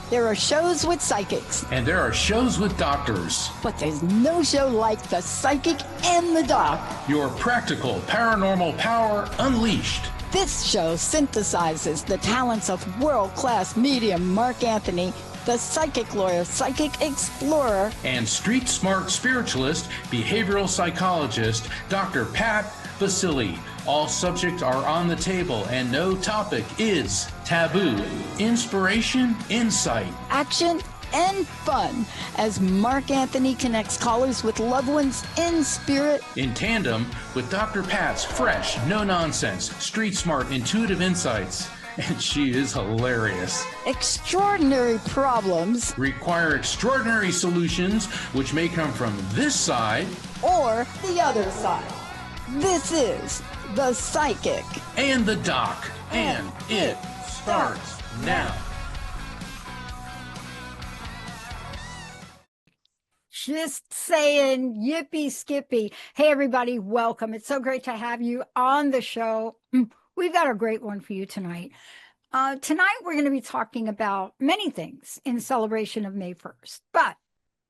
There are shows with psychics. And there are shows with doctors. But there's no show like The Psychic and the Doc. Your practical paranormal power unleashed. This show synthesizes the talents of world-class medium Mark Anthony, the psychic lawyer, psychic explorer, and street smart spiritualist, behavioral psychologist, Dr. Pat Baccili. All subjects are on the table and no topic is taboo. Inspiration, insight, action, and fun as Mark Anthony connects callers with loved ones in spirit. In tandem with Dr. Pat's fresh, no-nonsense, street smart, intuitive insights. And she is hilarious. Extraordinary problems require extraordinary solutions, which may come from this side or the other side. This is The Psychic and the Doc, and it starts now. Just saying, yippee skippy. Hey, everybody, welcome. It's so great to have you on the show. We've got a great one for you tonight. Tonight, we're going to be talking about many things in celebration of May 1st, but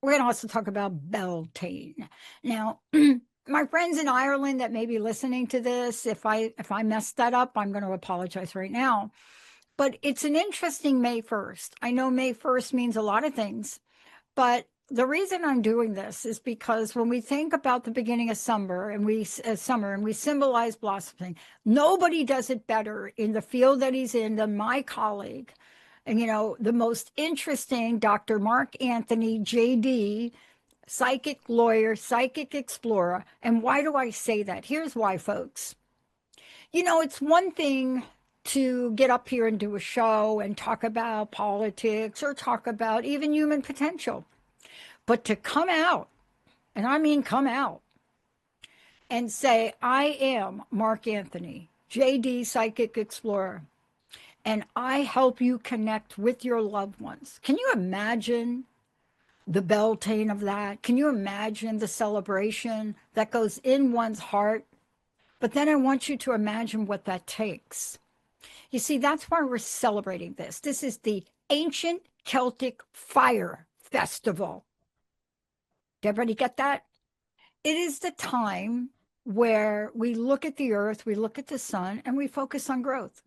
we're going to also talk about Beltane. Now, my friends in Ireland that may be listening to this, if I messed that up, I'm going to apologize right now. But it's an interesting May 1st. I know May 1st means a lot of things, but the reason I'm doing this is because when we think about the beginning of summer and we symbolize blossoming, nobody does it better in the field that he's in than my colleague. And, you know, the most interesting Dr. Mark Anthony, JD, psychic lawyer, psychic explorer. And why do I say that? Here's why, folks. You know, it's one thing to get up here and do a show and talk about politics or talk about even human potential. But to come out, and I mean come out, and say, I am Mark Anthony, JD Psychic Explorer, and I help you connect with your loved ones. Can you imagine the Beltane of that? Can you imagine the celebration that goes in one's heart? But then I want you to imagine what that takes. You see, that's why we're celebrating this. This is the ancient Celtic fire festival. Did everybody get that? It is the time where we look at the earth, we look at the sun, and we focus on growth.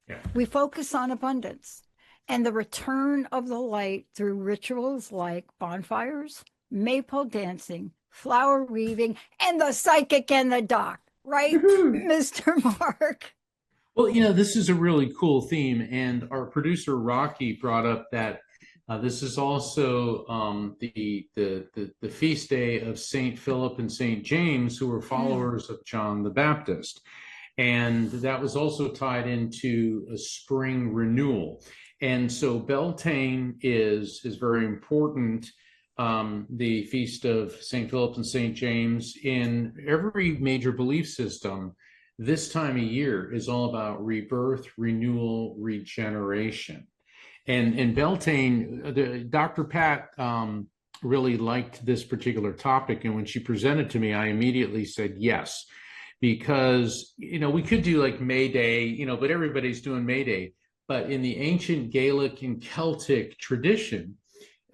Yeah. We focus on abundance and the return of the light through rituals like bonfires, maypole dancing, flower weaving, and the psychic and the doc, right, Mr. Mark? Well, you know, this is a really cool theme, and our producer Rocky brought up that this is also the feast day of Saint Philip and Saint James, who were followers of John the Baptist, and that was also tied into a spring renewal. And so Beltane is very important. The feast of Saint Philip and Saint James in every major belief system. This time of year is all about rebirth, renewal, regeneration. And Beltane, Dr. Pat really liked this particular topic. And when she presented to me, I immediately said yes, because, you know, we could do like May Day, you know, but everybody's doing May Day. But in the ancient Gaelic and Celtic tradition,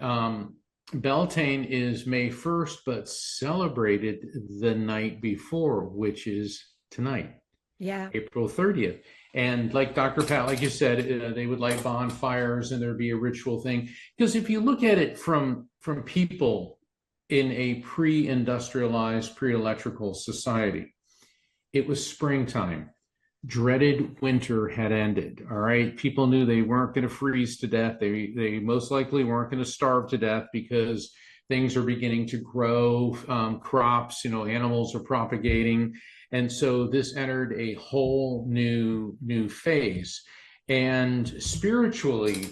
Beltane is May 1st, but celebrated the night before, which is tonight, April 30th. And like Dr. Pat, like you said, they would light bonfires and there'd be a ritual thing. Because if you look at it from people in a pre-industrialized, pre-electrical society, it was springtime. Dreaded winter had ended, all right? People knew they weren't going to freeze to death. They most likely weren't going to starve to death because things are beginning to grow, crops, you know, animals are propagating. And so this entered a whole new phase. And spiritually,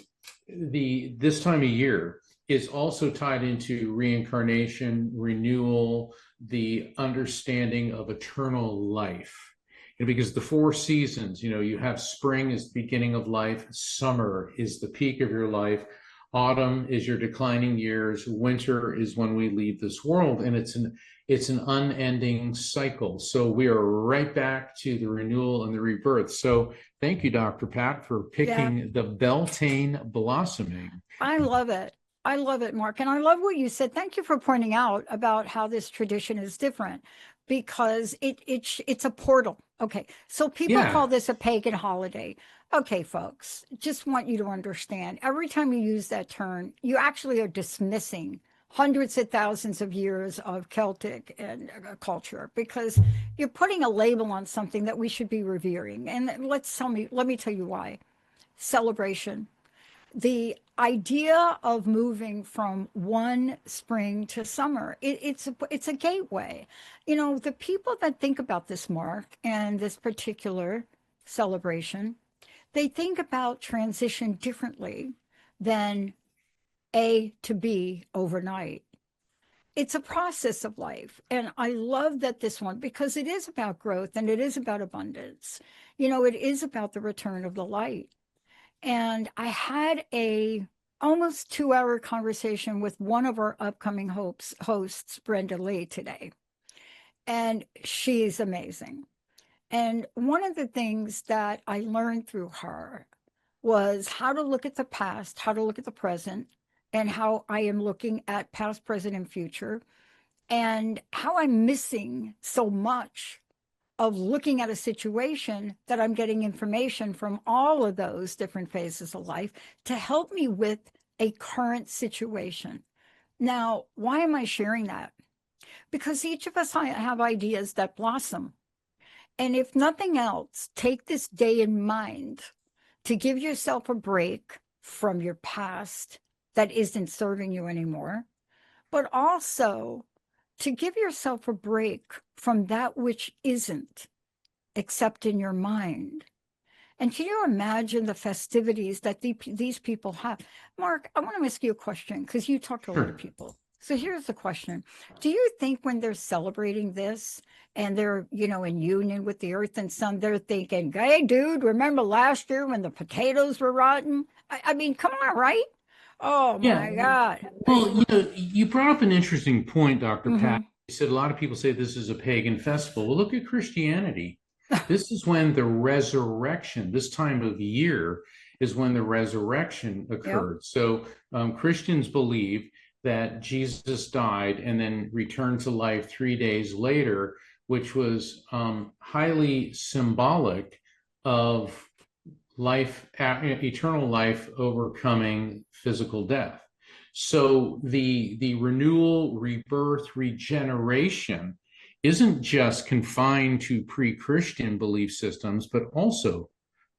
this time of year is also tied into reincarnation, renewal, the understanding of eternal life. And because the four seasons, you know, you have spring is the beginning of life, summer is the peak of your life, autumn is your declining years, winter is when we leave this world. And it's an unending cycle. So we are right back to the renewal and the rebirth. So thank you, Dr. Pat, for Yeah, picking the Beltane blossoming. I love it. I love it, Mark. And I love what you said. Thank you for pointing out about how this tradition is different because it's a portal. Okay. So people call Yeah. this a pagan holiday. Okay, folks, just want you to understand every time you use that term, you actually are dismissing hundreds of thousands of years of Celtic and culture because you're putting a label on something that we should be revering. And let me tell you why. Celebration, the idea of moving from one spring to summer, it's a gateway. You know, the people that think about this, Mark, and this particular celebration, they think about transition differently than A to B overnight. It's a process of life. And I love that this one, because it is about growth and it is about abundance. You know, it is about the return of the light. And I had a almost 2 hour conversation with one of our upcoming hosts, Brenda Lee, today. And she's amazing. And one of the things that I learned through her was how to look at the past, how to look at the present, and how I am looking at past, present, and future, and how I'm missing so much of looking at a situation that I'm getting information from all of those different phases of life to help me with a current situation. Now, why am I sharing that? Because each of us have ideas that blossom. And if nothing else, take this day in mind to give yourself a break from your past that isn't serving you anymore, but also to give yourself a break from that which isn't, except in your mind. And can you imagine the festivities that these people have? Mark, I want to ask you a question because you talk to a lot of Sure. people. So here's the question. Do you think when they're celebrating this and they're, you know, in union with the earth and sun, they're thinking, hey, dude, remember last year when the potatoes were rotten? I mean, come on, right? Oh Yeah. my God. Well, you brought up an interesting point, Dr. Pat. Mm-hmm. You said a lot of people say this is a pagan festival. Well, look at Christianity. This is when the resurrection, this time of year, is when the resurrection Yep. occurred. So Christians believe that Jesus died and then returned to life 3 days later, which was highly symbolic of life, eternal life overcoming physical death. So the renewal, rebirth, regeneration isn't just confined to pre-Christian belief systems, but also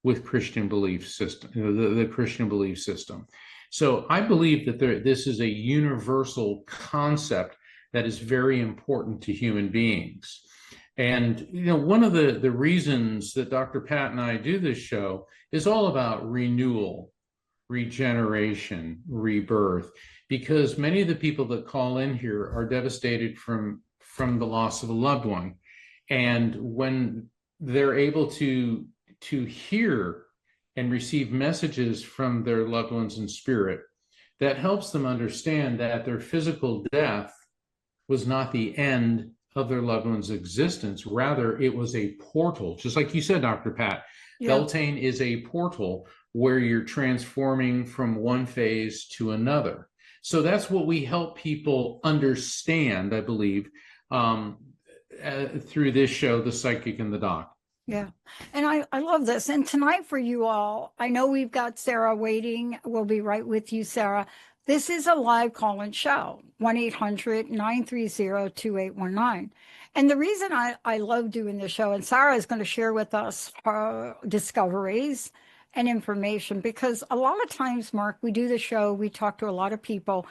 with Christian belief system, the Christian belief system. So I believe that this is a universal concept that is very important to human beings. And one of the reasons that Dr. Pat and I do this show is all about renewal, regeneration, rebirth, because many of the people that call in here are devastated from the loss of a loved one. And when they're able to hear and receive messages from their loved ones in spirit, that helps them understand that their physical death was not the end of their loved one's existence. Rather, it was a portal, just like you said, Dr. Pat. Yeah. Beltane is a portal where you're transforming from one phase to another. So that's what we help people understand, I believe, through this show, The Psychic and the Doc. Yeah. And I love this. And tonight for you all, I know we've got Sarah waiting. We'll be right with you, Sarah. This is a live call-in show, 1-800-930-2819. And the reason I love doing this show, and Sarah is going to share with us her discoveries and information, because a lot of times, Mark, we do the show, we talk to a lot of people,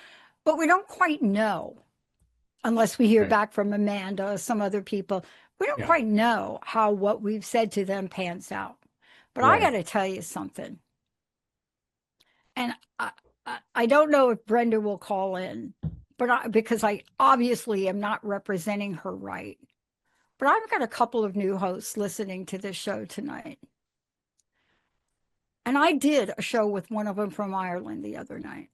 but we don't quite know unless we hear Right. back from Amanda or some other people. We don't Yeah. quite know how what we've said to them pans out. But I got Right. to tell you something. And I don't know if Brenda will call in, because I obviously am not representing her right. But I've got a couple of new hosts listening to this show tonight. And I did a show with one of them from Ireland the other night.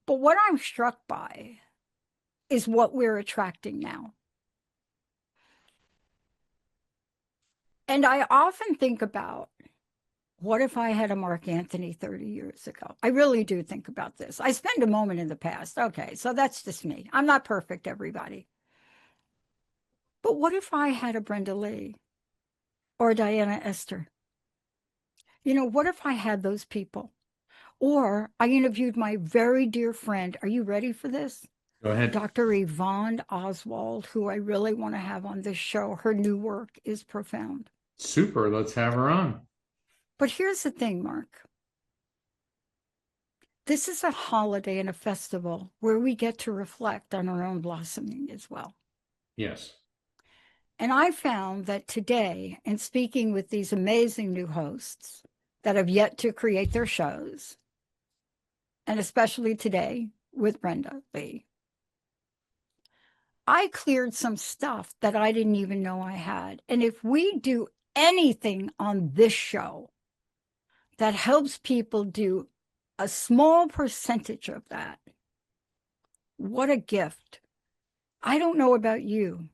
But what I'm struck by is what we're attracting now. And I often think about, what if I had a Mark Anthony 30 years ago? I really do think about this. I spend a moment in the past. Okay, so that's just me. I'm not perfect, everybody. But what if I had a Brenda Lee or Diana Esther? What if I had those people? Or I interviewed my very dear friend. Are you ready for this? Go ahead. Dr. Yvonne Oswald, who I really want to have on this show. Her new work is profound. Super. Let's have her on. But here's the thing, Mark. This is a holiday and a festival where we get to reflect on our own blossoming as well. Yes. And I found that today, in speaking with these amazing new hosts that have yet to create their shows, and especially today with Brenda Lee, I cleared some stuff that I didn't even know I had. And if we do anything on this show that helps people do a small percentage of that, what a gift. I don't know about you,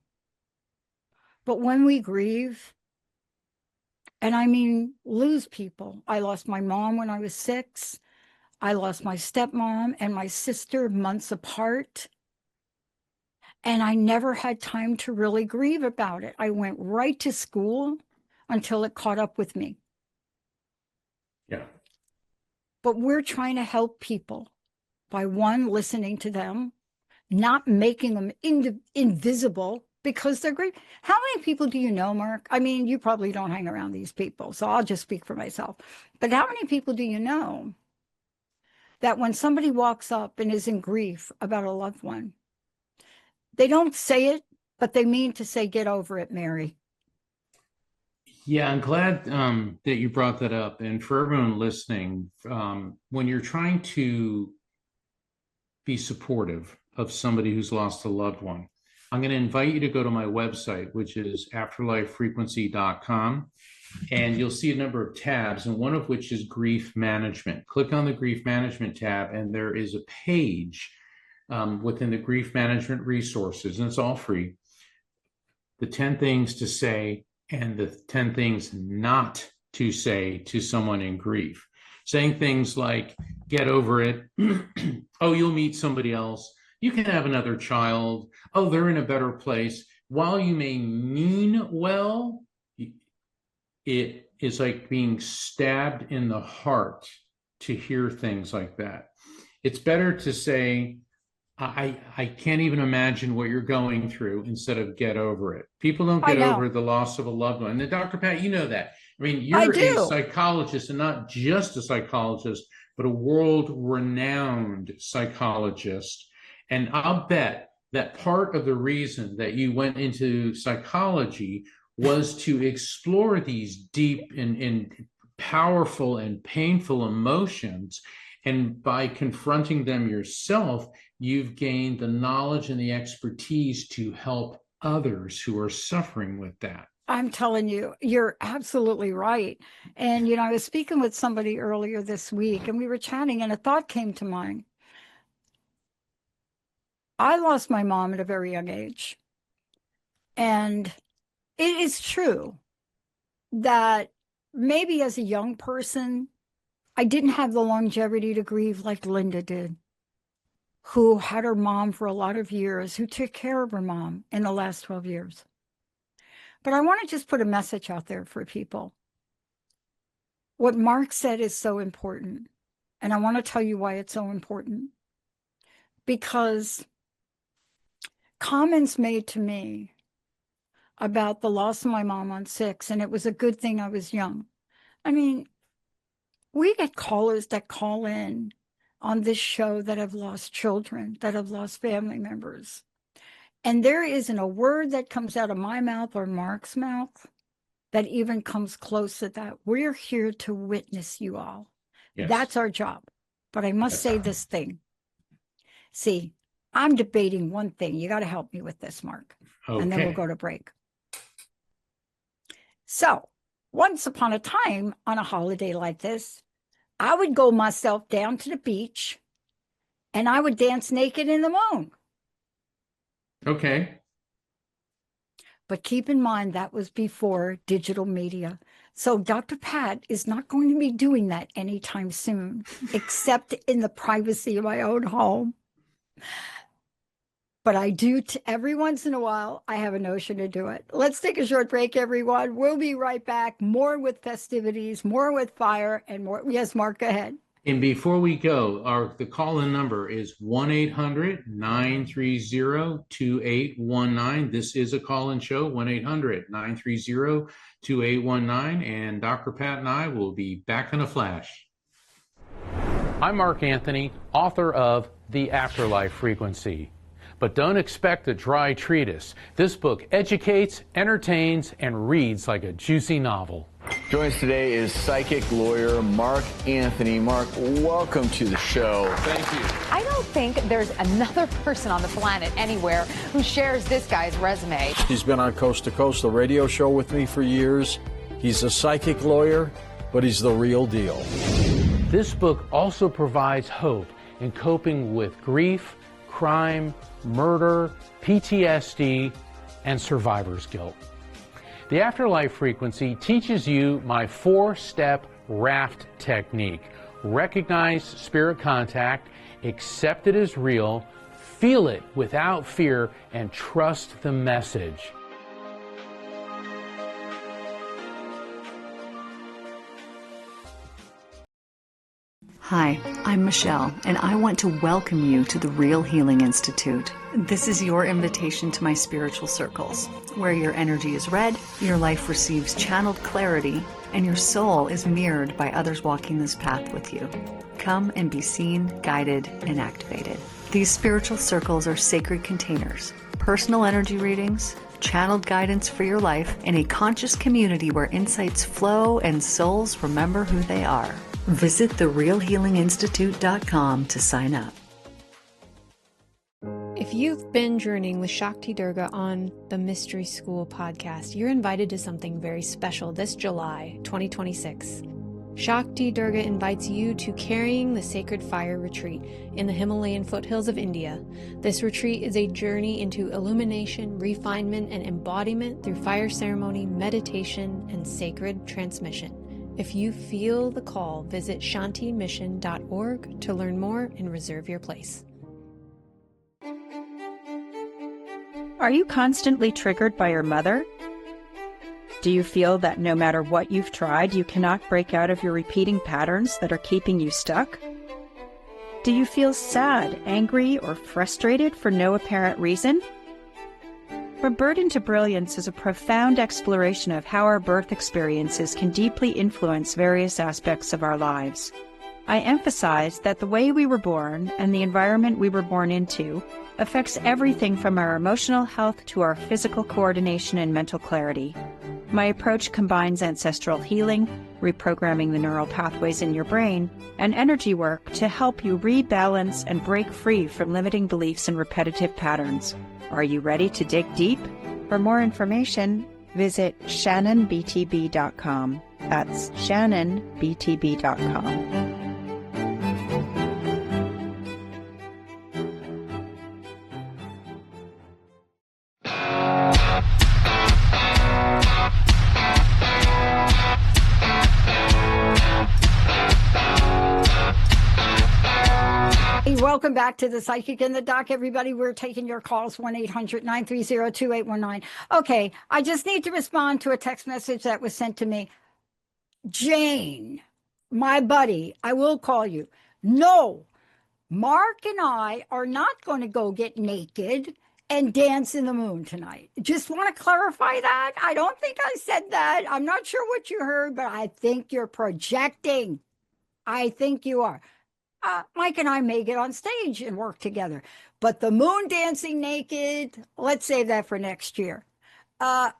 but when we grieve, and I mean lose people, I lost my mom when I was 6. I lost my stepmom and my sister months apart. And I never had time to really grieve about it. I went right to school until it caught up with me. Yeah. But we're trying to help people by, one, listening to them, not making them invisible because they're great. How many people do you know, Mark? I mean, you probably don't hang around these people, so I'll just speak for myself. But how many people do you know that when somebody walks up and is in grief about a loved one, they don't say it, but they mean to say, get over it, Mary? Yeah, I'm glad that you brought that up. And for everyone listening, when you're trying to be supportive of somebody who's lost a loved one, I'm going to invite you to go to my website, which is afterlifefrequency.com. And you'll see a number of tabs, and one of which is grief management. Click on the grief management tab, and there is a page within the grief management resources, and it's all free. The 10 things to say and the 10 things not to say to someone in grief. Saying things like, get over it. Oh, you'll meet somebody else. You can have another child. Oh, they're in a better place. While you may mean well, it is like being stabbed in the heart to hear things like that. It's better to say, I can't even imagine what you're going through, instead of get over it. People don't get over the loss of a loved one. And Dr. Pat, you know that. I mean, you're a psychologist, and not just a psychologist, but a world-renowned psychologist. And I'll bet that part of the reason that you went into psychology was to explore these deep and powerful and painful emotions. And by confronting them yourself, you've gained the knowledge and the expertise to help others who are suffering with that. I'm telling you, you're absolutely right. And, I was speaking with somebody earlier this week, and we were chatting, and a thought came to mind. I lost my mom at a very young age. And it is true that maybe as a young person, I didn't have the longevity to grieve like Linda did, who had her mom for a lot of years, who took care of her mom in the last 12 years. But I want to just put a message out there for people. What Mark said is so important. And I want to tell you why it's so important. Because comments made to me about the loss of my mom on 6, and it was a good thing I was young. I mean, we get callers that call in on this show that have lost children, that have lost family members. And there isn't a word that comes out of my mouth or Mark's mouth that even comes close to that. We're here to witness you all. Yes. That's our job. But I must say this thing. See, I'm debating one thing. You got to help me with this, Mark. Okay. And then we'll go to break. So, once upon a time on a holiday like this, I would go myself down to the beach and I would dance naked in the moon. Okay. But keep in mind that was before digital media. So Dr. Pat is not going to be doing that anytime soon, except in the privacy of my own home. But I do, every once in a while, I have a notion to do it. Let's take a short break, everyone. We'll be right back. More with festivities, more with fire, and more. Yes, Mark, go ahead. And before we go, the call-in number is 1-800-930-2819. This is a call-in show, 1-800-930-2819. And Dr. Pat and I will be back in a flash. I'm Mark Anthony, author of The Afterlife Frequency. But don't expect a dry treatise. This book educates, entertains, and reads like a juicy novel. Joining us today is psychic lawyer Mark Anthony. Mark, welcome to the show. Thank you. I don't think there's another person on the planet anywhere who shares this guy's resume. He's been on Coast to Coast, the radio show with me for years. He's a psychic lawyer, but he's the real deal. This book also provides hope in coping with grief, crime, murder, PTSD, and survivor's guilt. The Afterlife Frequency teaches you my 4-step raft technique. Recognize spirit contact, accept it as real, feel it without fear, and trust the message. Hi, I'm Michelle, and I want to welcome you to the Real Healing Institute. This is your invitation to my spiritual circles, where your energy is read, your life receives channeled clarity, and your soul is mirrored by others walking this path with you. Come and be seen, guided, and activated. These spiritual circles are sacred containers, personal energy readings, channeled guidance for your life, and a conscious community where insights flow and souls remember who they are. Visit therealhealinginstitute.com to sign up. If you've been journeying with Shakti Durga on the Mystery School podcast, you're invited to something very special this July 2026. Shakti Durga invites you to Carrying the Sacred Fire retreat in the Himalayan foothills of India. This retreat is a journey into illumination, refinement, and embodiment through fire ceremony, meditation, and sacred transmission. If you feel the call, visit shantimission.org to learn more and reserve your place. Are you constantly triggered by your mother? Do you feel that no matter what you've tried, you cannot break out of your repeating patterns that are keeping you stuck? Do you feel sad, angry, or frustrated for no apparent reason? From Birth into Brilliance is a profound exploration of how our birth experiences can deeply influence various aspects of our lives. I emphasize that the way we were born and the environment we were born into affects everything from our emotional health to our physical coordination and mental clarity. My approach combines ancestral healing, reprogramming the neural pathways in your brain, and energy work to help you rebalance and break free from limiting beliefs and repetitive patterns. Are you ready to dig deep? For more information, visit shannonbtb.com. That's shannonbtb.com. Welcome back to the Psychic in the Doc, everybody. We're taking your calls, 1-800-930-2819. Okay, I just need to respond to a text message that was sent to me. Jane, my buddy, I will call you. No, Mark and I are not going to go get naked and dance in the moon tonight. Just want to clarify that. I don't think I said that. I'm not sure what you heard, but I think you're projecting. I think you are. Mike and I may get on stage and work together, but the moon dancing naked, let's save that for next year.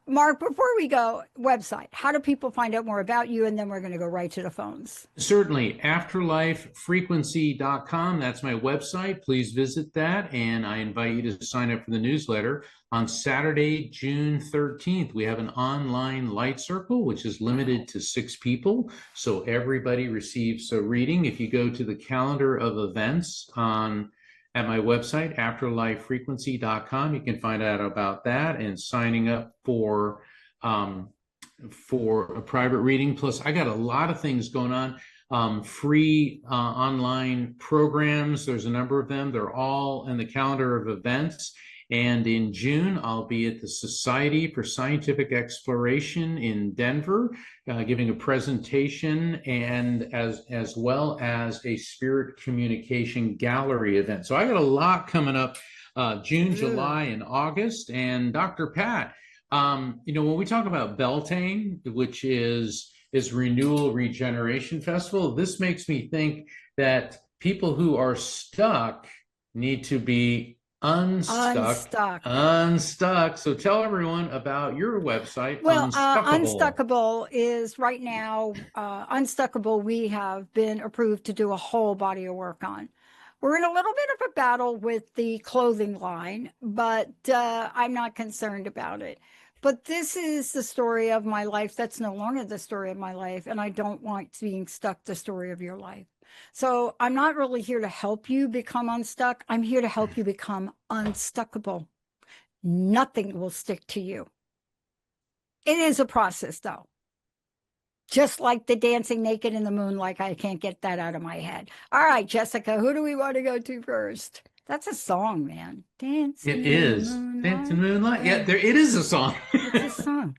Mark, before we go, website, how do people find out more about you? And then we're going to go right to the phones. Certainly, afterlifefrequency.com. That's my website. Please visit that. And I invite you to sign up for the newsletter. On Saturday, June 13th, we have an online light circle, which is limited to 6 people. So everybody receives a reading. If you go to the calendar of events on at my website, afterlifefrequency.com. You can find out about that and signing up for a private reading. Plus, I got a lot of things going on. Free online programs. There's a number of them. They're all in the calendar of events. And in June, I'll be at the Society for Scientific Exploration in Denver, giving a presentation, and as well as a spirit communication gallery event. So I got a lot coming up June, July, and August. And Dr. Pat, when we talk about Beltane, which is Renewal Regeneration Festival, this makes me think that people who are stuck need to be unstuck. So tell everyone about your website. Well, Unstuckable is right now, Unstuckable, we have been approved to do a whole body of work on. We're in a little bit of a battle with the clothing line, but I'm not concerned about it. But this is the story of my life. That's no longer the story of my life. And I don't want being stuck the story of your life. So I'm not really here to help you become unstuck. I'm here to help you become unstuckable. Nothing will stick to you. It is a process, though. Just like the dancing naked in the moonlight, I can't get that out of my head. All right, Jessica, who do we want to go to first? That's a song, man. Dancing. It is. Dancing Moonlight. Yeah, it is a song. It's a song.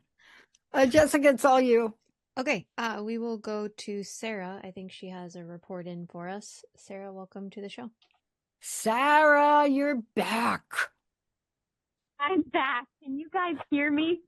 Jessica, it's all you. Okay, we will go to Sarah. I think she has a report in for us. Sarah, welcome to the show. Sarah, you're back. I'm back. Can you guys hear me?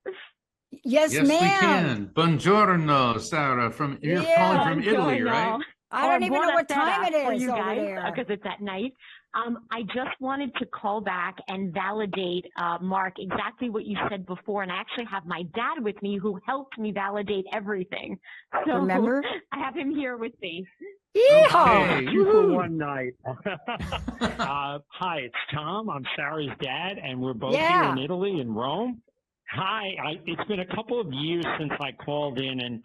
Yes, ma'am. We can. Buongiorno, Sarah. You're calling from Italy, right? I don't even know what time it is for you over guys, there. because it's at night. I just wanted to call back and validate, Mark, exactly what you said before. And I actually have my dad with me who helped me validate everything. So remember? I have him here with me. Yeehaw! Okay, 2 for 1 night. Hi, it's Tom. I'm Sarah's dad, and we're both here in Italy, in Rome. Hi, it's been a couple of years since I called in, and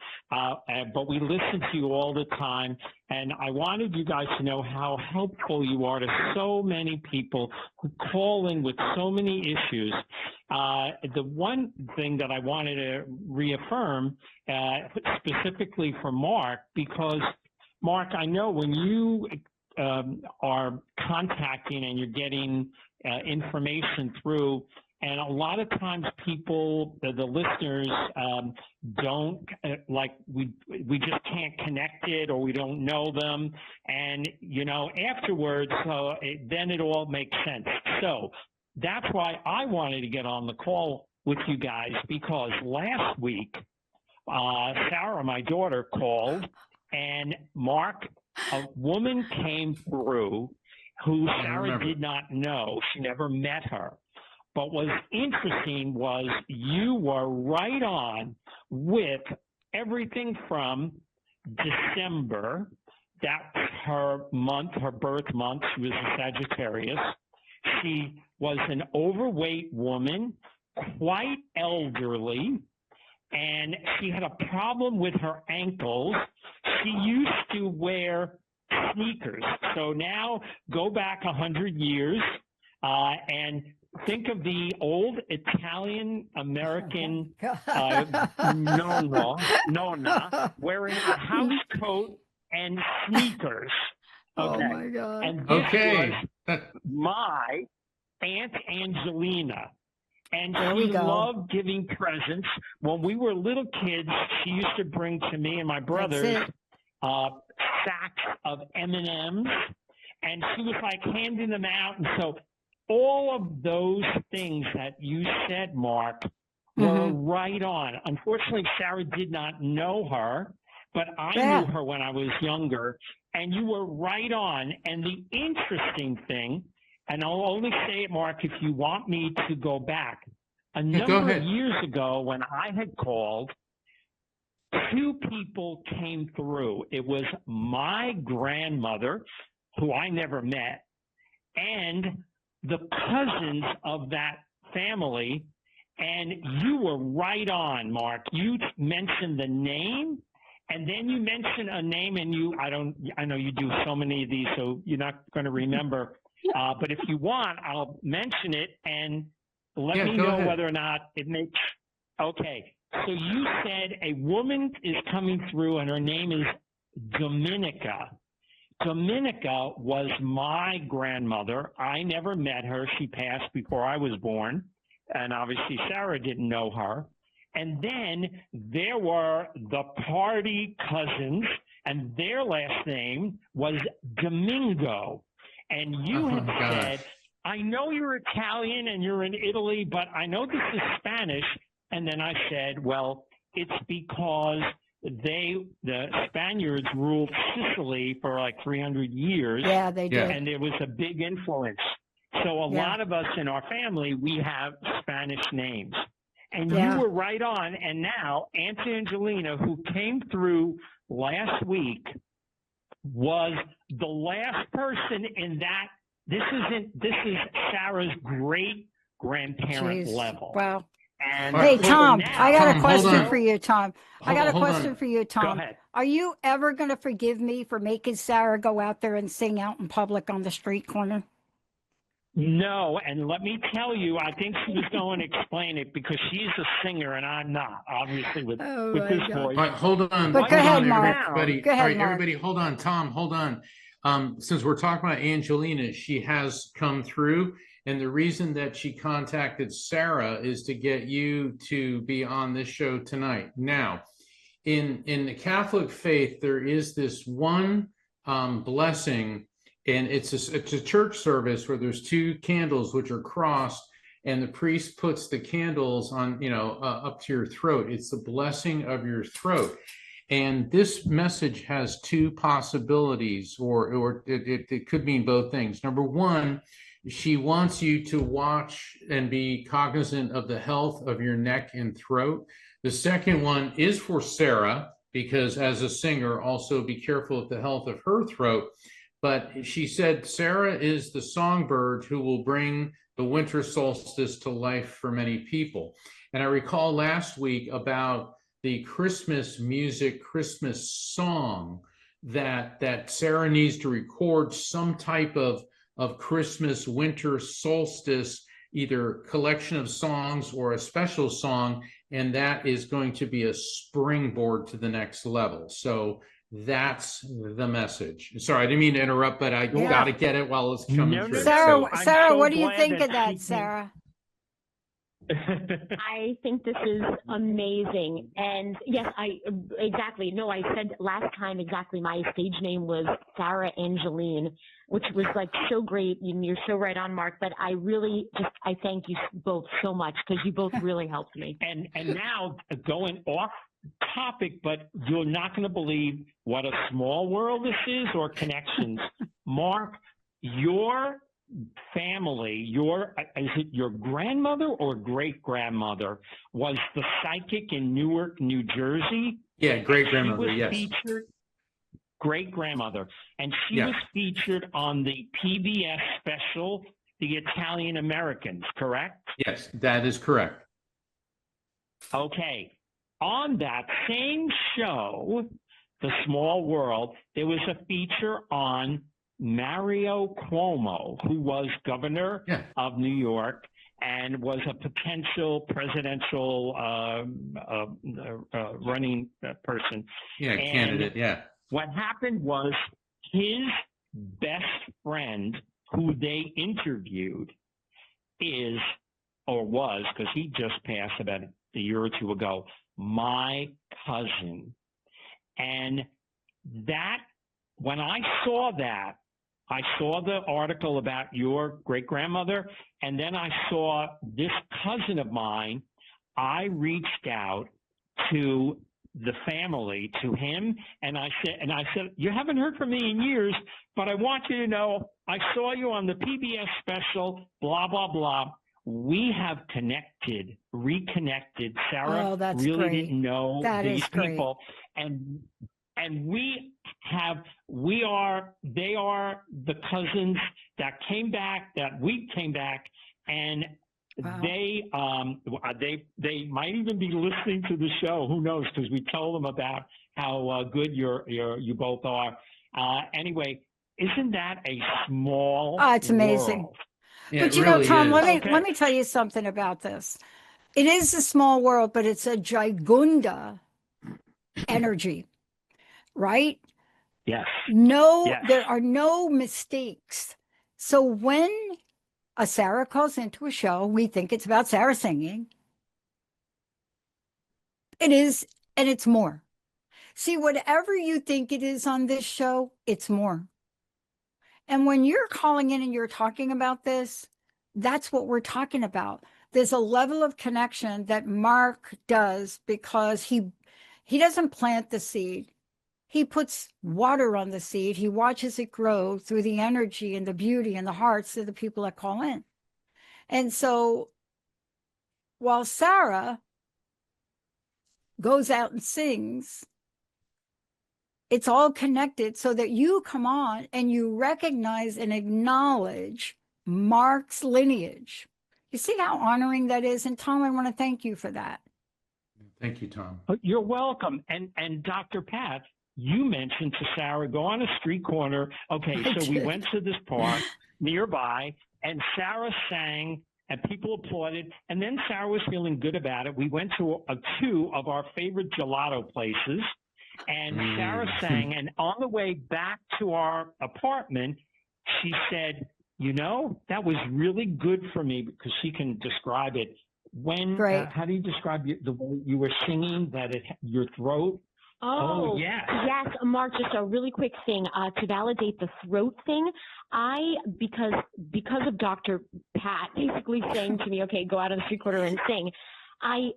but we listen to you all the time, and I wanted you guys to know how helpful you are to so many people who call in with so many issues. The one thing that I wanted to reaffirm, specifically for Mark, because Mark, I know when you are contacting and you're getting information through, and a lot of times people, the listeners, don't, we just can't connect it, or we don't know them. And, afterwards, then it all makes sense. So that's why I wanted to get on the call with you guys, because last week, Sarah, my daughter, called, and Mark, a woman came through who Sarah did not know. She never met her. But what's interesting was you were right on with everything from December. That's her month, her birth month. She was a Sagittarius. She was an overweight woman, quite elderly, and she had a problem with her ankles. She used to wear sneakers. So now go back 100 years and think of the old Italian-American nonna wearing a house coat and sneakers. Okay. Oh, my God. And this was my Aunt Angelina. And she loved giving presents. When we were little kids, she used to bring to me and my brothers sacks of M&Ms. And she was like handing them out. And so all of those things that you said, Mark, were right on. Unfortunately, Sarah did not know her, but I knew her when I was younger, and you were right on. And the interesting thing, and I'll only say it, Mark, if you want me to go back, a number of years ago when I had called, 2 people came through. It was my grandmother, who I never met, and the cousins of that family, and you were right on, Mark. You mentioned the name, and then you mentioned a name, and I know you do so many of these, so you're not going to remember. But if you want, I'll mention it and let me go know ahead. whether or not it makes. Okay. So you said a woman is coming through and her name is Dominica. Dominica was my grandmother. I never met her. She passed before I was born. And obviously Sarah didn't know her. And then there were the party cousins, and their last name was Domingo. And you had said, I know you're Italian and you're in Italy, but I know this is Spanish. And then I said, well, it's because the Spaniards ruled Sicily for like 300 years. Yeah, they did. And there was a big influence. So a lot of us in our family, we have Spanish names. And you were right on. And now Aunt Angelina, who came through last week, was the last person in that. This is Sarah's great grandparent level. Wow. And hey, Tom, now, I got a question for you, Tom. Hold Tom. Go ahead. Are you ever going to forgive me for making Sarah go out there and sing out in public on the street corner? No, and let me tell you, I think she was going to explain it because she's a singer and I'm not, obviously, with this voice. All right, hold on. But go ahead, Mark. Everybody. Go ahead, all right, Mark. everybody, hold on. Tom, hold on. Since we're talking about Angelina, she has come through. And the reason that she contacted Sarah is to get you to be on this show tonight. Now, in the Catholic faith, there is this one blessing, and it's a church service where there's two candles which are crossed, and the priest puts the candles on, up to your throat. It's the blessing of your throat. And this message has two possibilities, or it could mean both things. Number one, she wants you to watch and be cognizant of the health of your neck and throat. The second one is for Sarah, because as a singer, also be careful of the health of her throat. But she said Sarah is the songbird who will bring the winter solstice to life for many people. And I recall last week about the Christmas music, Christmas song that Sarah needs to record some type of Christmas winter solstice, either collection of songs or a special song, and that is going to be a springboard to the next level. So that's the message. Sorry, I didn't mean to interrupt, but I got to get it while it's coming through. Sarah, what do you think of that, Sarah? I think this is amazing. And yes, I said last time exactly my stage name was Sarah Angeline, which was like so great. You're so right on, Mark, but I really I thank you both so much because you both really helped me. And now going off topic, but you're not going to believe what a small world this is, or connections. Mark, your family, is it your grandmother or great grandmother was the psychic in Newark, New Jersey? Yeah, great grandmother. Yes, great grandmother, and she was featured on the PBS special, The Italian Americans. Correct? Yes, that is correct. Okay, on that same show, The Small World, there was a feature on Mario Cuomo, who was governor of New York and was a potential presidential running person. Candidate, What happened was his best friend, who they interviewed, was, because he just passed about a year or two ago, my cousin. And that, when I saw that, I saw the article about your great-grandmother, and then I saw this cousin of mine. I reached out to the family, to him, and I said, you haven't heard from me in years, but I want you to know I saw you on the PBS special, blah, blah, blah. We have reconnected. Sarah really didn't know these people. And they are the cousins that came back, that we came back, and they might even be listening to the show. Who knows? Because we told them about how good you both are. Anyway, Isn't that a small it's amazing. world? Yeah, But it really Tom, is. let me tell you something about this. It is a small world, but it's a gigunda energy, right? Yes. No, Yes. there are no mistakes. So when a Sarah calls into a show, we think it's about Sarah singing. It is, and it's more. See, whatever you think it is on this show, it's more. And when you're calling in and you're talking about this, that's what we're talking about. There's a level of connection that Mark does because he doesn't plant the seed. He puts water on the seed. He watches it grow through the energy and the beauty and the hearts of the people that call in. And so while Sarah goes out and sings, it's all connected so that you come on and you recognize and acknowledge Mark's lineage. You see how honoring that is? And Tom, I want to thank you for that. Thank you, Tom. You're welcome. And Dr. Pat, you mentioned to Sarah, go on a street corner. Okay, so we went to this park nearby, and Sarah sang, and people applauded. And then Sarah was feeling good about it. We went to two of our favorite gelato places, and Sarah sang. And on the way back to our apartment, she said, you know, that was really good for me, because she can describe it. When, how do you describe the way you were singing, that your throat? Oh, yes. Yes, Mark, just a really quick thing to validate the throat thing. Because of Dr. Pat basically saying to me, okay, go out on the street corner and sing, I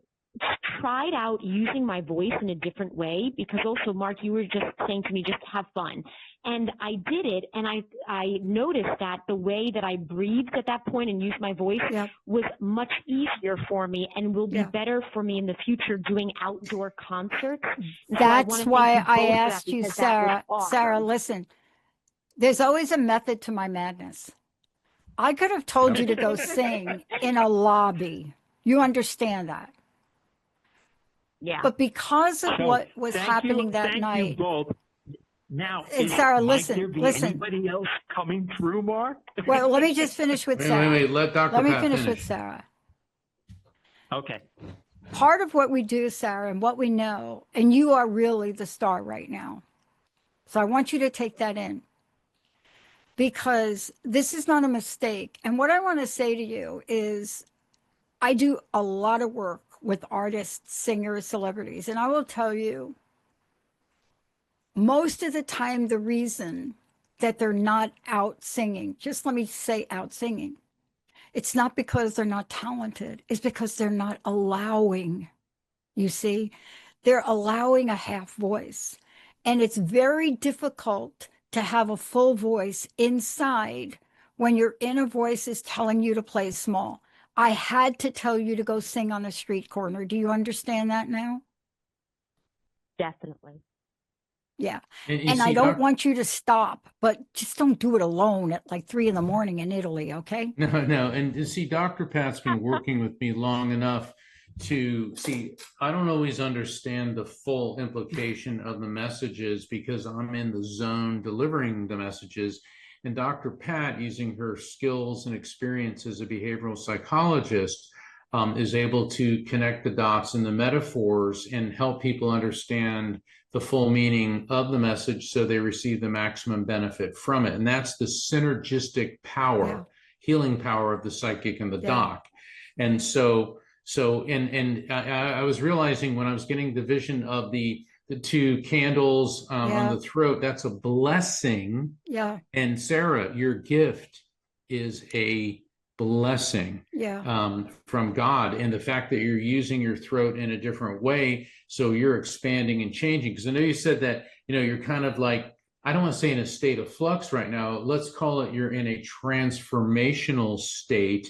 tried out using my voice in a different way, because also, Mark, you were just saying to me, just have fun. And I did it, and I noticed that the way that I breathed at that point and used my voice was much easier for me and will be better for me in the future doing outdoor concerts. That's why I asked you, Sarah. Sarah, listen, there's always a method to my madness. I could have told you to go sing in a lobby. You understand that? Yeah. But because of what was happening that night. Thank you both. Now, and Sarah, might there be listen. Anybody else coming through, Mark? Well, let me just finish with Sarah. Wait. Let Dr. Let me Pat finish with Sarah. Okay. Part of what we do, Sarah, and what we know, and you are really the star right now. So I want you to take that in, because this is not a mistake. And what I want to say to you is I do a lot of work with artists, singers, celebrities, and I will tell you, most of the time, the reason that they're not out singing, just let me say out singing, it's not because they're not talented. It's because they're not allowing, you see, they're allowing a half voice. And it's very difficult to have a full voice inside when your inner voice is telling you to play small. I had to tell you to go sing on a street corner. Do you understand that now? Definitely. Yeah. And I don't want you to stop, but just don't do it alone at like 3 a.m. in Italy, okay? No. And see, Dr. Pat's been working with me long enough to see, I don't always understand the full implication of the messages because I'm in the zone delivering the messages. And Dr. Pat, using her skills and experience as a behavioral psychologist, is able to connect the dots and the metaphors and help people understand the full meaning of the message so they receive the maximum benefit from it. And that's the synergistic power, healing power of the psychic and the doc. And I was realizing when I was getting the vision of the two candles on the throat, that's a blessing. Yeah. And Sarah, your gift is a blessing from God, and the fact that you're using your throat in a different way, so you're expanding and changing. Because I know you said that you're kind of like, I don't want to say in a state of flux right now, let's call it you're in a transformational state,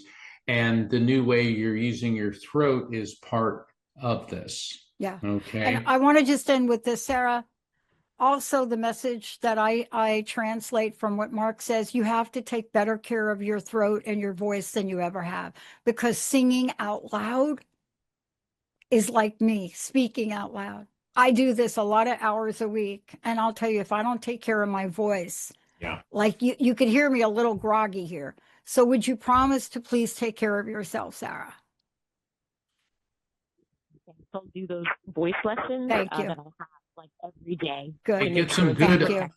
and the new way you're using your throat is part of this. Okay. And I want to just end with this, Sarah. Also, the message that I translate from what Mark says, you have to take better care of your throat and your voice than you ever have, because singing out loud is like me speaking out loud. I do this a lot of hours a week, and I'll tell you, if I don't take care of my voice, Yeah. Like you could hear me a little groggy here. So would you promise to please take care of yourself, Sarah? I'll do those voice lessons Thank you. that I have like every day. Good. Hey, get some good.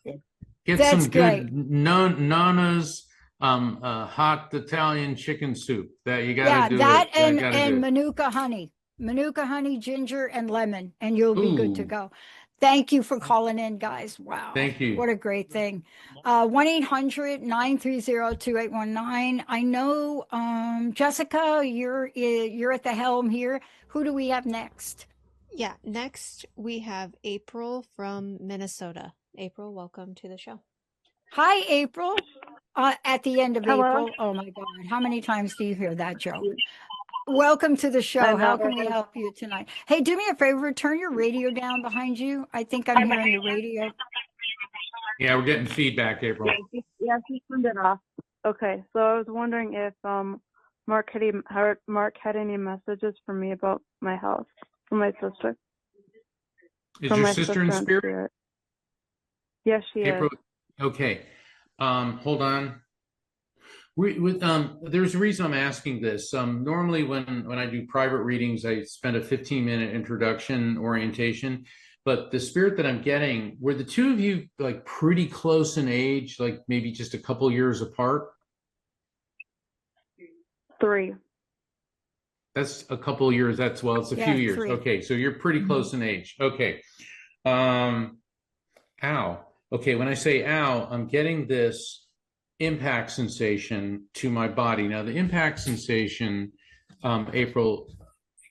Get That's some great. good Nana's hot Italian chicken soup. That you got to do that it. and Manuka honey, ginger, and lemon, and you'll be good to Ooh. go. Thank you for calling in, guys. Wow. Thank you. What a great thing. 1-800-930-2819. I know, Jessica, you're at the helm here. Who do we have next? Yeah, next we have April from Minnesota. April, welcome to the show. Hi, April. At the end of Hello? April. Oh my God. How many times do you hear that joke? Welcome to the show. How can we help you tonight? Hey, do me a favor. Turn your radio down behind you. I think I'm hearing the radio. Yeah, we're getting feedback, April. Yeah, she turned it off. Okay, so I was wondering if Mark had any messages for me about my health, for my sister. Is your sister in spirit? Yes, she April, is. okay. Hold on. There's a reason I'm asking this. Normally when I do private readings, I spend a 15-minute introduction orientation, but the spirit that I'm getting, were the two of you like pretty close in age, like maybe just a couple years apart? 3. That's a couple years. It's a few years. 3. Okay, so you're pretty close in age. Okay. Ow. Okay, when I say ow, I'm getting this impact sensation to my body. Now, the impact sensation, April,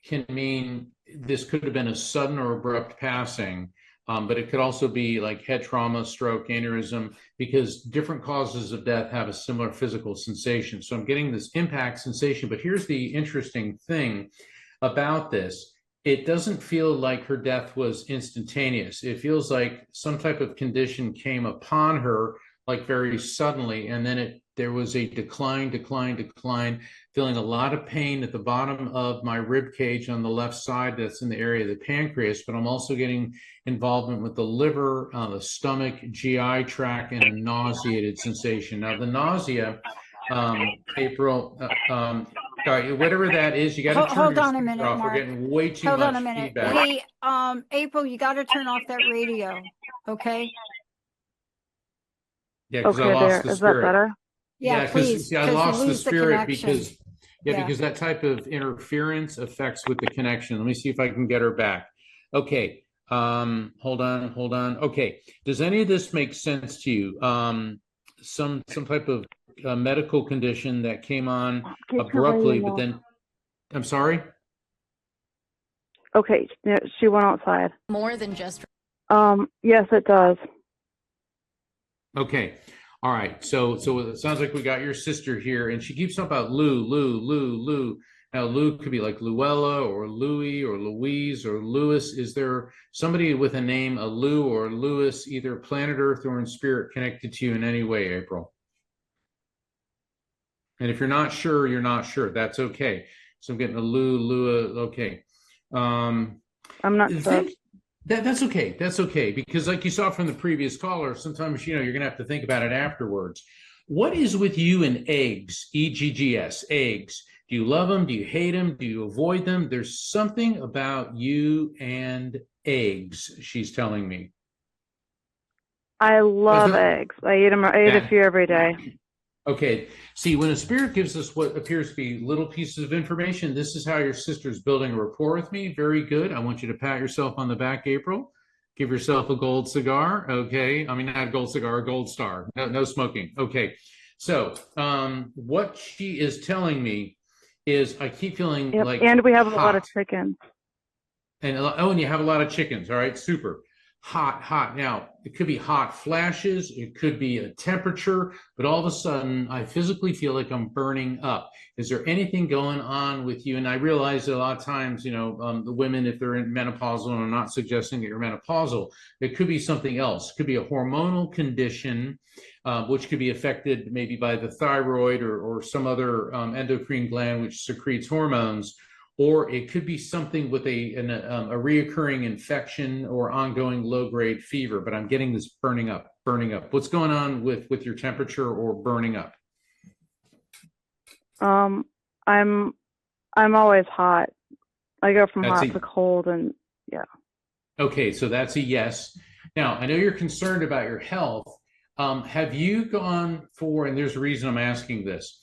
can mean this could have been a sudden or abrupt passing, but it could also be like head trauma, stroke, aneurysm, because different causes of death have a similar physical sensation. So I'm getting this impact sensation, but here's the interesting thing about this. It doesn't feel like her death was instantaneous. It feels like some type of condition came upon her like very suddenly, and then there was a decline, feeling a lot of pain at the bottom of my rib cage on the left side. That's in the area of the pancreas, but I'm also getting involvement with the liver, the stomach, GI tract, and a nauseated sensation. Now, the nausea, April, whatever that is, you got to turn hold your on a minute, off. Mark. We're getting way too hold much on a minute. feedback. Hey, April, you got to turn off that radio, okay? Yeah, because I lost the spirit. Is that better? Yeah, please. I lost the spirit because Yeah. that type of interference affects with the connection. Let me see if I can get her back. Okay. Hold on. Okay. Does any of this make sense to you? Some type of medical condition that came on abruptly, but then I'm sorry? Okay, yeah, she went outside. More than just. Yes, it does. Okay. All right. So it sounds like we got your sister here, and she keeps up about Lou. Now, Lou could be like Luella or Louie or Louise or Louis. Is there somebody with a name, a Lou or Louis, either planet Earth or in spirit, connected to you in any way, April? And if you're not sure, you're not sure. That's okay. So I'm getting a Lua. Okay. I'm not sure. That's okay. That's okay. Because like you saw from the previous caller, sometimes, you're going to have to think about it afterwards. What is with you and eggs, EGGS, eggs? Do you love them? Do you hate them? Do you avoid them? There's something about you and eggs, she's telling me. I love eggs. I eat them. I eat a few every day. Okay. See, when a spirit gives us what appears to be little pieces of information, this is how your sister's building a rapport with me. Very good. I want you to pat yourself on the back, April. Give yourself a gold cigar. Okay. I mean, not a gold cigar, a gold star. No smoking. Okay. So what she is telling me is I keep feeling like and we have hot. A lot of chickens. And you have a lot of chickens. All right. Super. Hot. Now, it could be hot flashes. It could be a temperature, but all of a sudden I physically feel like I'm burning up. Is there anything going on with you? And I realize that a lot of times, the women, if they're in menopausal, and I'm not suggesting that you're menopausal, it could be something else. It could be a hormonal condition, which could be affected maybe by the thyroid or some other endocrine gland, which secretes hormones. or it could be something with a reoccurring infection or ongoing low-grade fever. But I'm getting this burning up. What's going on with your temperature or burning up? I'm always hot. I go from hot to cold, and yeah. Okay, so that's a yes. Now, I know you're concerned about your health. Have you gone for, and there's a reason I'm asking this.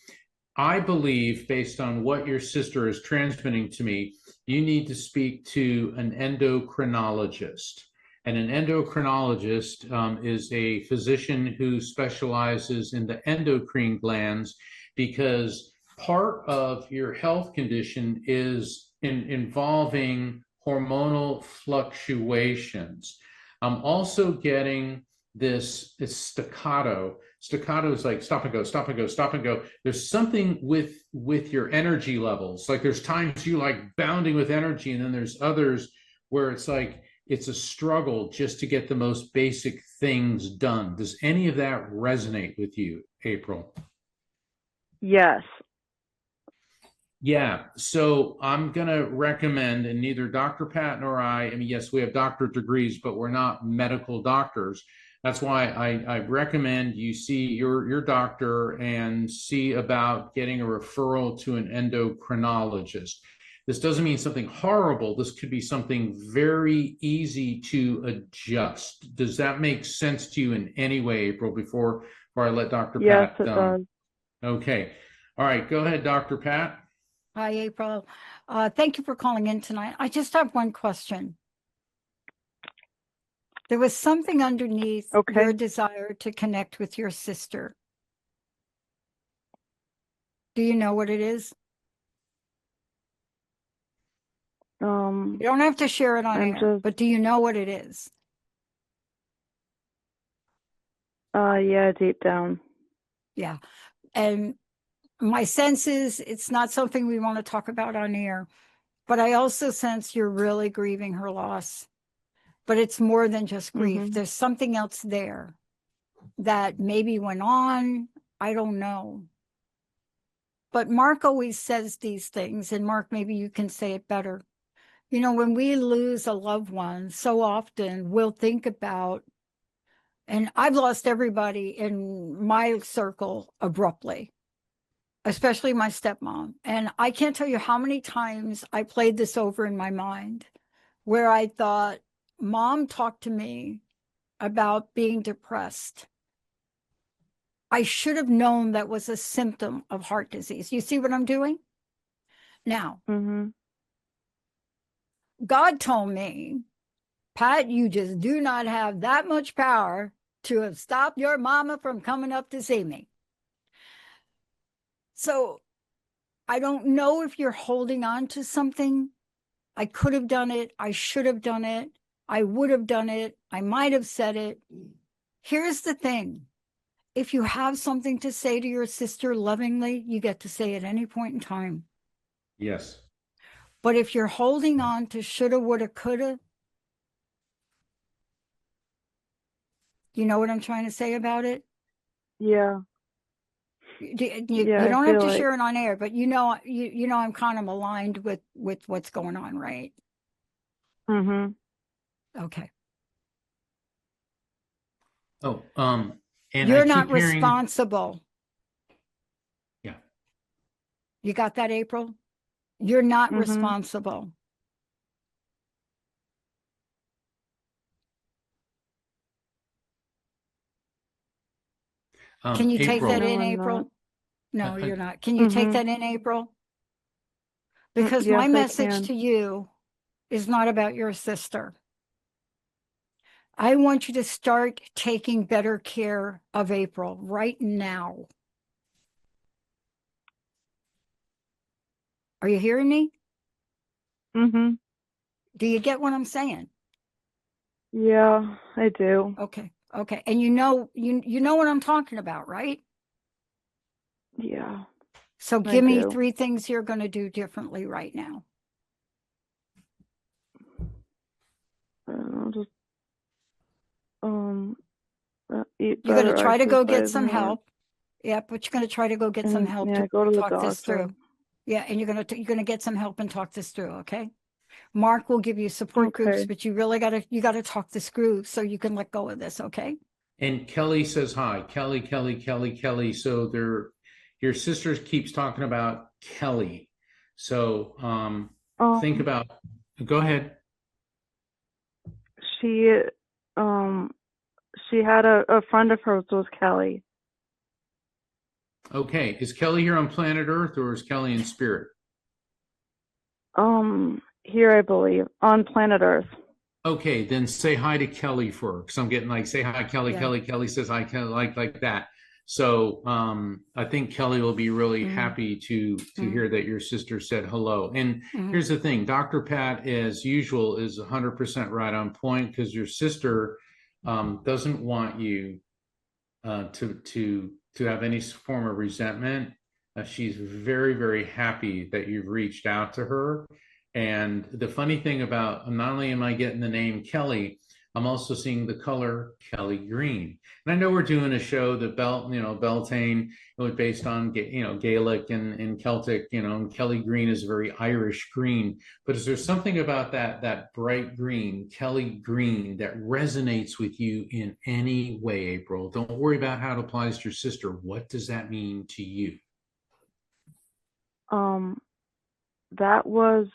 I believe, based on what your sister is transmitting to me, you need to speak to an endocrinologist. And an endocrinologist is a physician who specializes in the endocrine glands, because part of your health condition is involving hormonal fluctuations. I'm also getting this staccato. Staccato is like stop and go, stop and go, stop and go. There's something with your energy levels. Like there's times you like bounding with energy, and then there's others where it's like it's a struggle just to get the most basic things done. Does any of that resonate with you, April? Yes. Yeah, so I'm going to recommend, and neither Dr. Pat nor I mean, yes, we have doctorate degrees, but we're not medical doctors. That's why I recommend you see your doctor and see about getting a referral to an endocrinologist. This doesn't mean something horrible. This could be something very easy to adjust. Does that make sense to you in any way, April, before I let Dr. Yes, Pat? it does. Okay. All right, go ahead, Dr. Pat. Hi, April. Thank you for calling in tonight. I just have one question. There was something underneath your desire to connect with your sister. Do you know what it is? You don't have to share it on air, but do you know what it is? Yeah, deep down. Yeah. And my sense is it's not something we want to talk about on air, but I also sense you're really grieving her loss. But it's more than just grief. There's something else there that maybe went on. I don't know. But Mark always says these things, and Mark, maybe you can say it better. You know, when we lose a loved one, so often we'll think about, and I've lost everybody in my circle abruptly, especially my stepmom. And I can't tell you how many times I played this over in my mind where I thought, Mom talked to me about being depressed. I should have known that was a symptom of heart disease. You see what I'm doing? Now, God told me, Pat, you just do not have that much power to have stopped your mama from coming up to see me. So I don't know if you're holding on to something. I could have done it. I should have done it. I would have done it. I might have said it. Here's the thing. If you have something to say to your sister lovingly, you get to say at any point in time. Yes. But if you're holding on to shoulda, woulda, coulda, you know what I'm trying to say about it? Yeah. You don't have to share it on air, but you know I'm kind of aligned with what's going on, right? Okay. Oh, and you're not responsible. Yeah. You got that, April? You're not responsible. Can you take that in, April? No, you're not. Can you take that in, April? Because my message to you is not about your sister. I want you to start taking better care of April right now. Are you hearing me? Do you get what I'm saying? Yeah, I do. Okay. And you know what I'm talking about, right? Yeah. So give me 3 things you're going to do differently right now. Just eat better, you're going to try to go get some help. Yeah, but you're going to try to go get some help to go to the talk this doctor. through. Yeah, and you're gonna get some help and talk this through, okay? Mark will give you support groups, but you really gotta talk this through so you can let go of this, okay? And Kelly says hi. Kelly, Kelly, Kelly, Kelly. So your sister keeps talking about Kelly. So think about, go ahead. She had a friend of hers was Kelly. Okay. Is Kelly here on planet Earth or is Kelly in spirit? Here I believe on planet Earth. Okay, then say hi to Kelly for her, because I'm getting like, say hi, Kelly, Yeah. Kelly. Kelly says hi, Kelly, like that. So I think Kelly will be really happy to hear that your sister said hello. And here's the thing, Dr. Pat, as usual, is 100% right on point, because your sister doesn't want you to have any form of resentment. She's very, very happy that you've reached out to her. And the funny thing about, not only am I getting the name Kelly, I'm also seeing the color Kelly green. And I know we're doing a show that Beltane, it was based on Gaelic and Celtic, and Kelly green is a very Irish green. But is there something about that bright green, Kelly green, that resonates with you in any way, April? Don't worry about how it applies to your sister. What does that mean to you? That was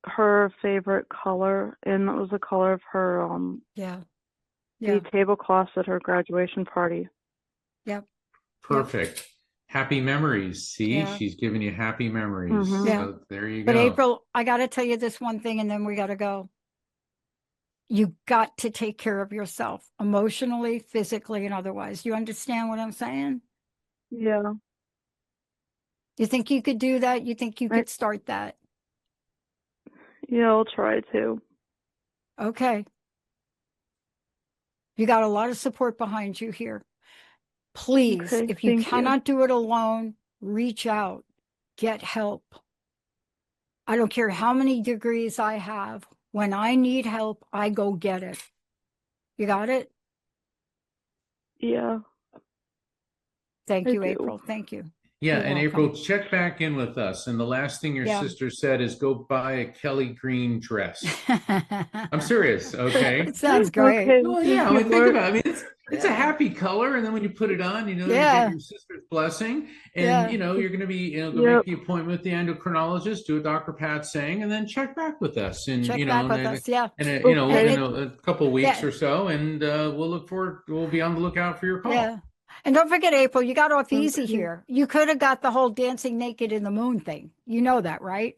her favorite color, and it was the color of her the tablecloths at her graduation party. Yep. Perfect. Yep. Happy memories. See, she's giving you happy memories. So there you go. But April, I got to tell you this one thing, and then we got to go. You got to take care of yourself emotionally, physically, and otherwise. You understand what I'm saying? Yeah. You think you could do that? You think you could start that? Yeah, I'll try to. Okay. You got a lot of support behind you here. Please, if you cannot do it alone, reach out, get help. I don't care how many degrees I have. When I need help, I go get it. You got it? Yeah. Thank you, April. Thank you. Yeah, and April, check back in with us. And the last thing your sister said is go buy a Kelly green dress. I'm serious, okay? It sounds great. Okay. Well, yeah, think about it. I mean, it's a happy color, and then when you put it on, you get your sister's blessing, and you're going to be, go make the appointment with the endocrinologist, do a Dr. Pat saying, and then check back with us, and check back with us, and a couple weeks or so, and we'll be on the lookout for your call. Yeah. And don't forget, April, you got off easy here. You could have got the whole dancing naked in the moon thing. You know that, right?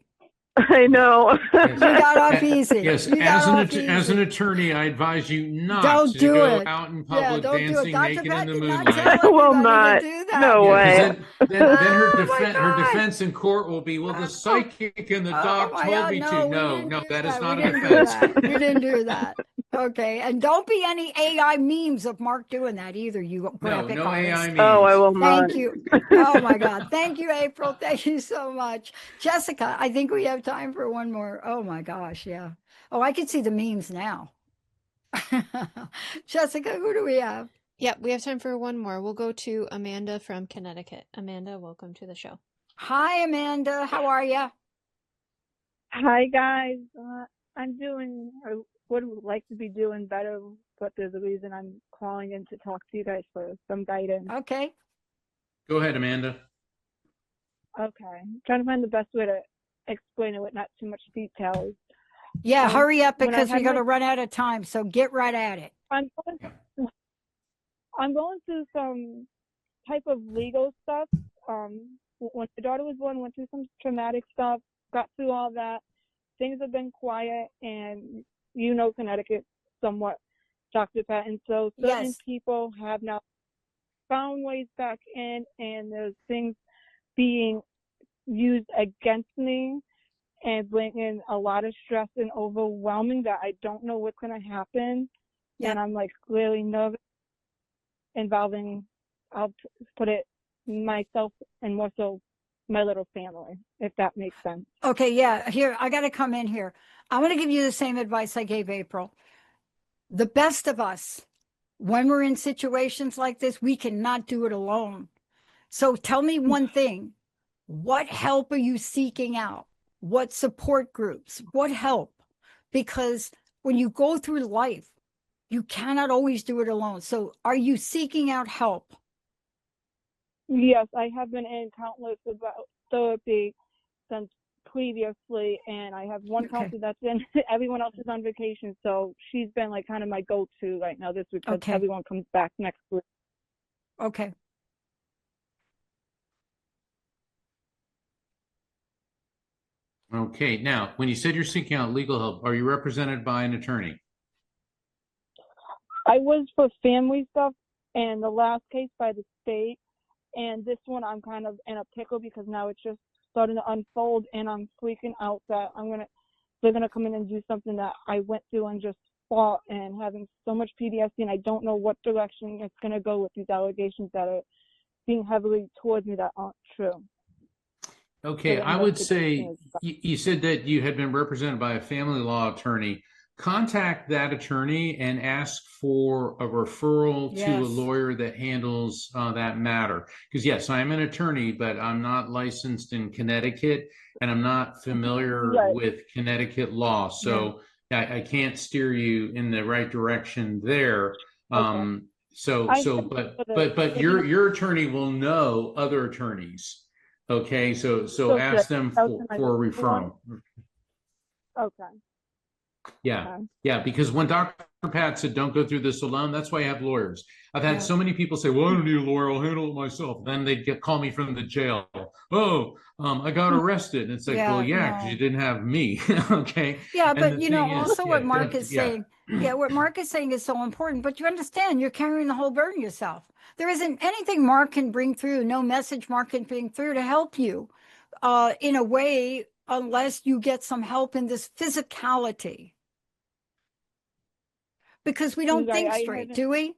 I know. You got off easy. Yes, as an attorney, I advise you not to go out in public dancing naked in the moonlight. I will not. No way. Then her defense in court will be, well, the psychic and the doc told me to. No, that is not a defense. We didn't do that. Okay, and don't be any AI memes of Mark doing that either. You graphic no AI memes. Oh, I will not. Thank you. Oh my God, thank you, April. Thank you so much, Jessica. I think we have time for one more. Oh my gosh, yeah. Oh, I can see the memes now. Jessica, who do we have? Yep, we have time for one more. We'll go to Amanda from Connecticut. Amanda, welcome to the show. Hi, Amanda. How are you? Hi, guys. I'm doing. I would like to be doing better, but there's a reason I'm calling in to talk to you guys for some guidance. Okay. Go ahead, Amanda. Okay. I'm trying to find the best way to explain it with not too much details. Yeah, hurry up because we're going to run out of time. So get right at it. I'm going through some type of legal stuff. When my daughter was born, went through some traumatic stuff, got through all that. Things have been quiet, and Connecticut somewhat, Dr. Pat. And so certain people have now found ways back in, and there's things being used against me and bringing a lot of stress and overwhelming that I don't know what's going to happen. Yeah. And I'm like really nervous involving, I'll put it, myself and more so my little family, if that makes sense. Okay, yeah. Here, I got to come in here. I want to give you the same advice I gave April. The best of us, when we're in situations like this, we cannot do it alone. So tell me one thing. What help are you seeking out? What support groups? What help? Because when you go through life, you cannot always do it alone. So are you seeking out help? Yes, I have been in countless about therapy since previously, and I have one counselor that's in. Everyone else is on vacation, so she's been like kind of my go-to right now this week because everyone comes back next week. Okay. Okay. Now, when you said you're seeking out legal help, are you represented by an attorney? I was for family stuff, and the last case by the state, and this one I'm kind of in a pickle because now it's just starting to unfold, and I'm freaking out that they're gonna come in and do something that I went through and just fought, and having so much PTSD, and I don't know what direction it's gonna go with these allegations that are being heavily towards me that aren't true. Okay, I would say you said that you had been represented by a family law attorney. Contact that attorney and ask for a referral to a lawyer that handles that matter. Because yes, I'm an attorney, but I'm not licensed in Connecticut, and I'm not familiar with Connecticut law. So I can't steer you in the right direction there. But your attorney will know other attorneys. Okay, so ask them for a referral. Okay. Yeah, because when Dr. Pat said don't go through this alone, that's why I have lawyers. I've had so many people say, well, I don't need a lawyer, I'll handle it myself. Then they call me from the jail. I got arrested. And it's like, because you didn't have me. Okay. Yeah, but also what Mark is saying. Yeah, what Mark is saying is so important, but you understand you're carrying the whole burden yourself. There isn't anything Mark can bring through, no message Mark can bring through to help you in a way, unless you get some help in this physicality. Because we don't think straight, do we?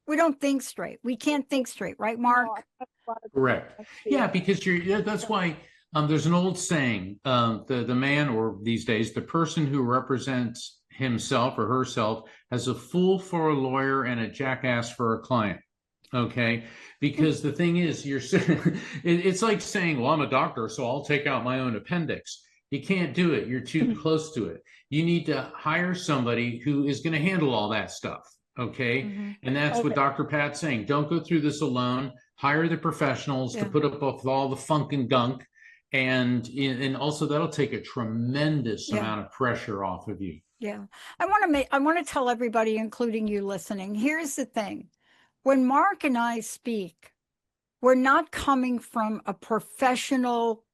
We don't think straight. We can't think straight, right, Mark? No, correct. Yeah, because that's why there's an old saying, the man, or these days, the person who represents himself or herself has a fool for a lawyer and a jackass for a client. Okay, because the thing is, it's like saying, well, I'm a doctor, so I'll take out my own appendix. You can't do it. You're too close to it. You need to hire somebody who is going to handle all that stuff. Okay. And that's what Dr. Pat's saying. Don't go through this alone. Hire the professionals to put up with all the funk and gunk. And also that'll take a tremendous amount of pressure off of you. Yeah. I want to tell everybody, including you listening, here's the thing. When Mark and I speak, we're not coming from a professional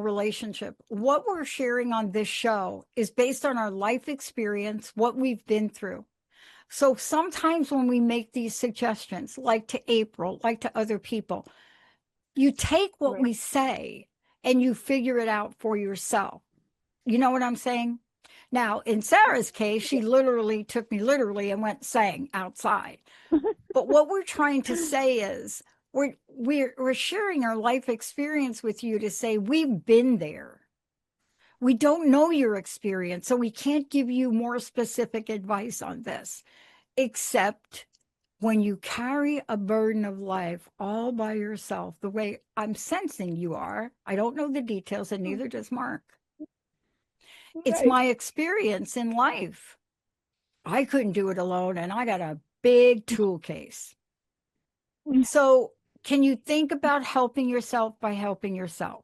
relationship. What we're sharing on this show is based on our life experience, what we've been through. So sometimes when we make these suggestions, like to April, like to other people, you take what we say and you figure it out for yourself. You know what I'm saying? Now, in Sarah's case, she literally took me literally and went sang outside. But what we're trying to say is we're sharing our life experience with you to say we've been there. We don't know your experience, so we can't give you more specific advice on this, except when you carry a burden of life all by yourself, the way I'm sensing you are. I don't know the details, and neither does Mark. It's my experience in life. I couldn't do it alone, and I got a big tool case. So can you think about helping yourself by helping yourself?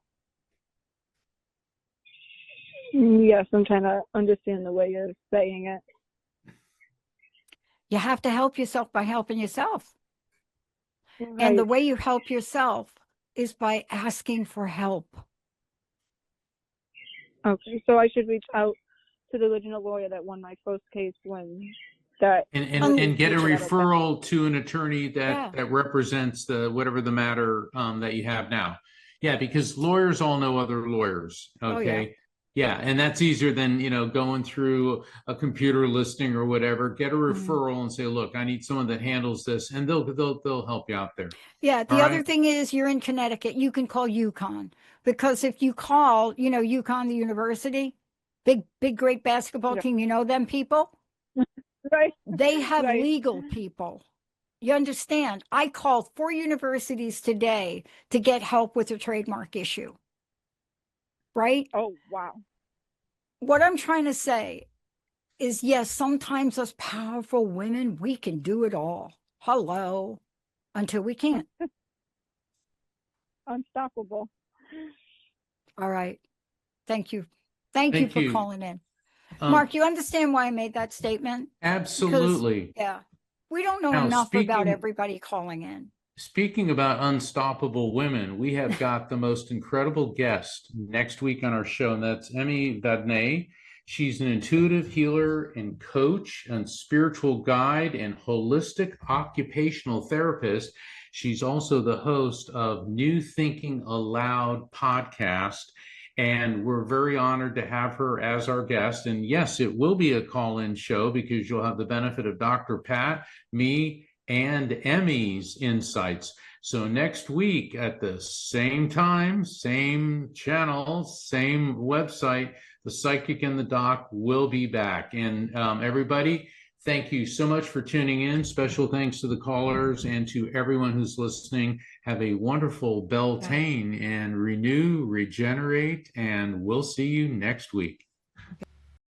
Yes, I'm trying to understand the way you're saying it. You have to help yourself by helping yourself. And the way you help yourself is by asking for help. Okay, so I should reach out to the original lawyer that won my first case when that and get a referral to an attorney that represents whatever the matter that you have now. Yeah, because lawyers all know other lawyers. Okay. Yeah, and that's easier than going through a computer listing or whatever. Get a referral and say, look, I need someone that handles this, and they'll help you out there. Yeah. The other thing is, you're in Connecticut. You can call UConn, because if you call, UConn, the university, big great basketball team. You know them people. Right. They have legal people You understand? I called 4 universities today to get help with a trademark issue. Right? Oh, wow. What I'm trying to say is, yes, sometimes us powerful women, we can do it all. Hello. Until we can't. Unstoppable. All right. Thank you. Thank you for calling in. Mark, you understand why I made that statement? Absolutely. Because, yeah. We don't know enough about everybody calling in. Speaking about unstoppable women, we have got the most incredible guest next week on our show, and that's Emmy Vadnais. She's an intuitive healer and coach and spiritual guide and holistic occupational therapist. She's also the host of New Thinking Aloud podcast, and we're very honored to have her as our guest. And yes, it will be a call-in show because you'll have the benefit of Dr. Pat, me, and Emmy's insights. So next week at the same time, same channel, same website, the Psychic and the Doc will be back. And everybody, thank you so much for tuning in. Special thanks to the callers and to everyone who's listening. Have a wonderful Beltane and renew, regenerate, and we'll see you next week.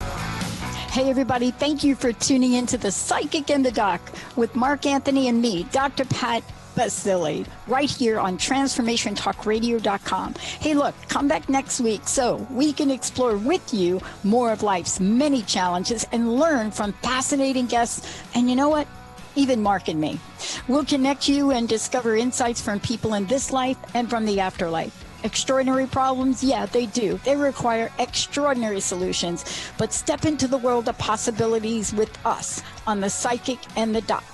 Hey, everybody. Thank you for tuning in to The Psychic and the Doc with Mark Anthony and me, Dr. Pat Baccili, right here on TransformationTalkRadio.com. Hey, look, come back next week so we can explore with you more of life's many challenges and learn from fascinating guests. And you know what? Even Mark and me. We'll connect you and discover insights from people in this life and from the afterlife. Extraordinary problems? Yeah, they do. They require extraordinary solutions. But step into the world of possibilities with us on The Psychic and the Doc.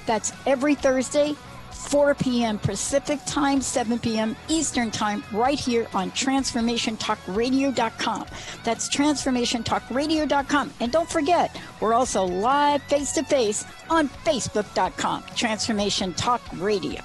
That's every Thursday, 4 p.m. Pacific Time, 7 p.m. Eastern Time, right here on TransformationTalkRadio.com. That's TransformationTalkRadio.com. And don't forget, we're also live face-to-face on Facebook.com, Transformation Talk Radio.